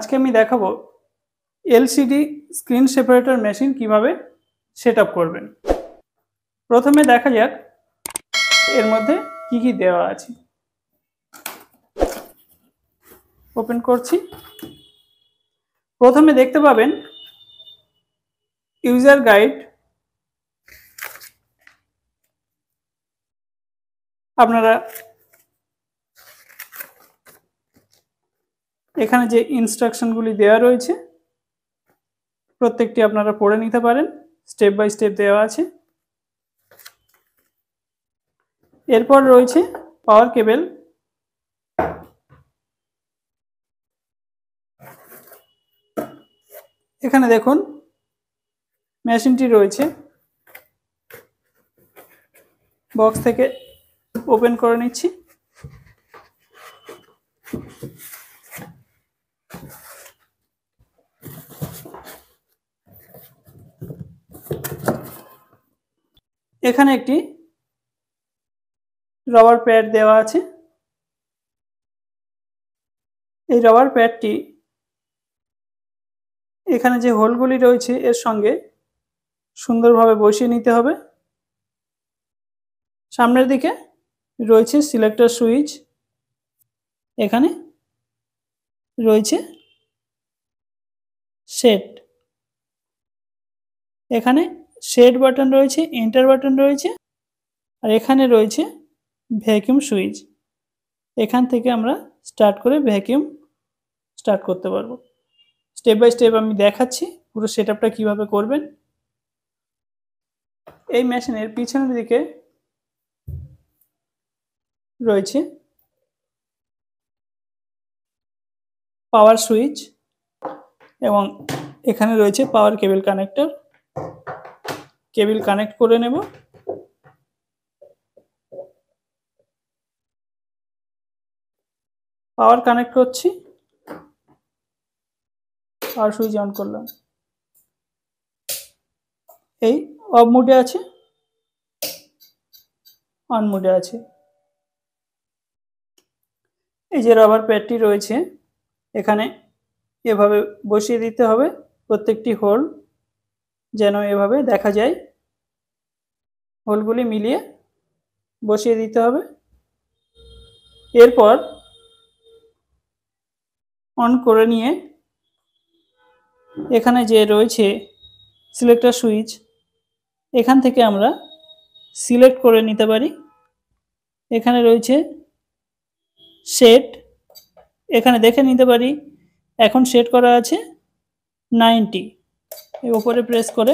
আজকে আমি দেখাবো এলসিডি স্ক্রিন সেপারেটর মেশিন কিভাবে সেটআপ করবেন। প্রথমে দেখা যাক এর মধ্যে কি কি দেওয়া আছে। ওপেন করছি। প্রথমে দেখতে পাবেন ইউজার গাইড। আপনারা এখানে যে ইনস্ট্রাকশনগুলি দেওয়া রয়েছে প্রত্যেকটি আপনারা পড়ে নিতে পারেন, স্টেপ বাই স্টেপ দেওয়া আছে। এরপর রয়েছে পাওয়ার কেবল। এখানে দেখুন মেশিনটি রয়েছে, বক্স থেকে ওপেন করে নিচ্ছি। এখানে একটি রবার প্যাড দেওয়া আছে। এই রবার প্যাডটি এখানে যে হোলগুলি রয়েছে এর সঙ্গে সুন্দরভাবে বসিয়ে নিতে হবে। সামনের দিকে রয়েছে সিলেক্টর সুইচ, এখানে রয়েছে সেট, এখানে সেট বাটন রয়েছে, এন্টার বাটন রয়েছে, আর এখানে রয়েছে ভ্যাকুয়াম সুইচ। এখান থেকে আমরা স্টার্ট করে ভ্যাকুয়াম স্টার্ট করতে পারবো। স্টেপ বাই স্টেপ আমি দেখাচ্ছি পুরো সেটআপটা কিভাবে করবেন। এই মেশিনের পিছনের দিকে রয়েছে পাওয়ার সুইচ এবং এখানে রয়েছে পাওয়ার কেবল কানেক্টর। কেবল কানেক্ট করে নেব। পাওয়ার কানেক্ট করছি, পাওয়ার সুইচ অন করলাম। এই অফ মোডে আছে, অন মোডে আছে। এই যে রাবার প্যাডটি রয়েছে এখানে এভাবে বসিয়ে দিতে হবে। প্রত্যেকটি হোল যেন এভাবে দেখা যায়, হোলগুলি মিলিয়ে বসিয়ে দিতে হবে। এরপর অন করে নিয়ে এখানে যে রয়েছে সিলেক্টর সুইচ, এখান থেকে আমরা সিলেক্ট করে নিতে পারি। এখানে রয়েছে সেট, এখানে দেখে নিতে পারি এখন সেট করা আছে 90। এর উপরে প্রেস করে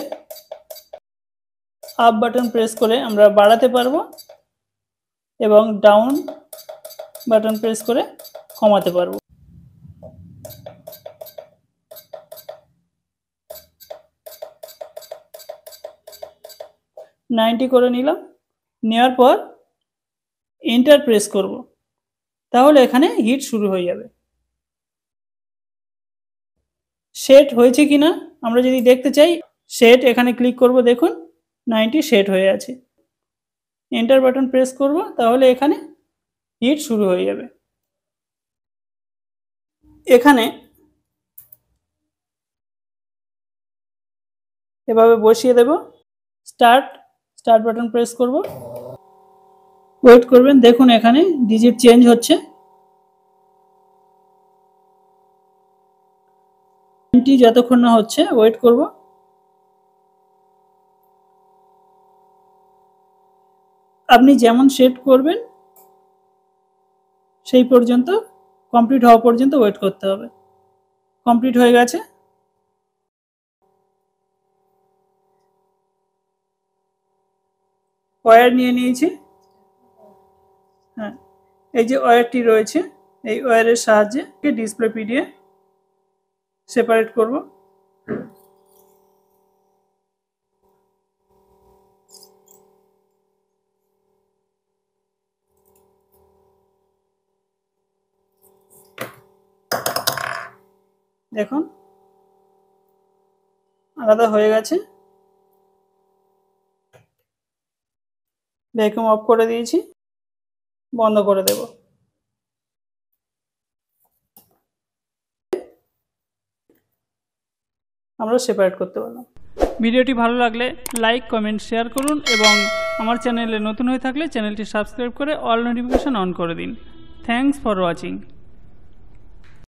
আপ বাটন প্রেস করে আমরা বাড়াতে পারবো এবং ডাউন বাটন প্রেস করে কমাতে পারবো। নাইনটি করে নিলাম। নেওয়ার পর এন্টার প্রেস করব, তাহলে এখানে হিট শুরু হয়ে যাবে। সেট হয়েছে কিনা আমরা যদি দেখতে চাই, সেট এখানে ক্লিক করব, দেখুন 90 সেট হয়ে আছে। এন্টার বাটন প্রেস করব, তাহলে এখানে হিট শুরু হয়ে যাবে। এখানে এভাবে বসিয়ে দেব। স্টার্ট বাটন প্রেস করব, ওয়েট করবেন। দেখুন এখানে ডিজিট চেঞ্জ হচ্ছে। 90 যতক্ষণ না হচ্ছে ওয়েট করব। আপনি যেমন সেট করবেন সেই পর্যন্ত, কমপ্লিট হওয়া পর্যন্ত ওয়েট করতে হবে। কমপ্লিট হয়ে গেছে। ওয়্যার নিয়ে নিয়েছি। হ্যাঁ, এই যে ওয়্যারটি রয়েছে এই ওয়্যারের সাহায্যে ডিসপ্লে পিডিএ সেপারেট করব। দেখুন আলাদা হয়ে গেছে। ভ্যাকুয়াম অফ করে দিয়েছি, বন্ধ করে দেব। আমরা সেপারেট করতে পারলাম। ভিডিওটি ভালো লাগলে লাইক, কমেন্ট, শেয়ার করুন এবং আমার চ্যানেলে নতুন হয়ে থাকলে চ্যানেলটি সাবস্ক্রাইব করে অল নোটিফিকেশন অন করে দিন। Thanks for watching.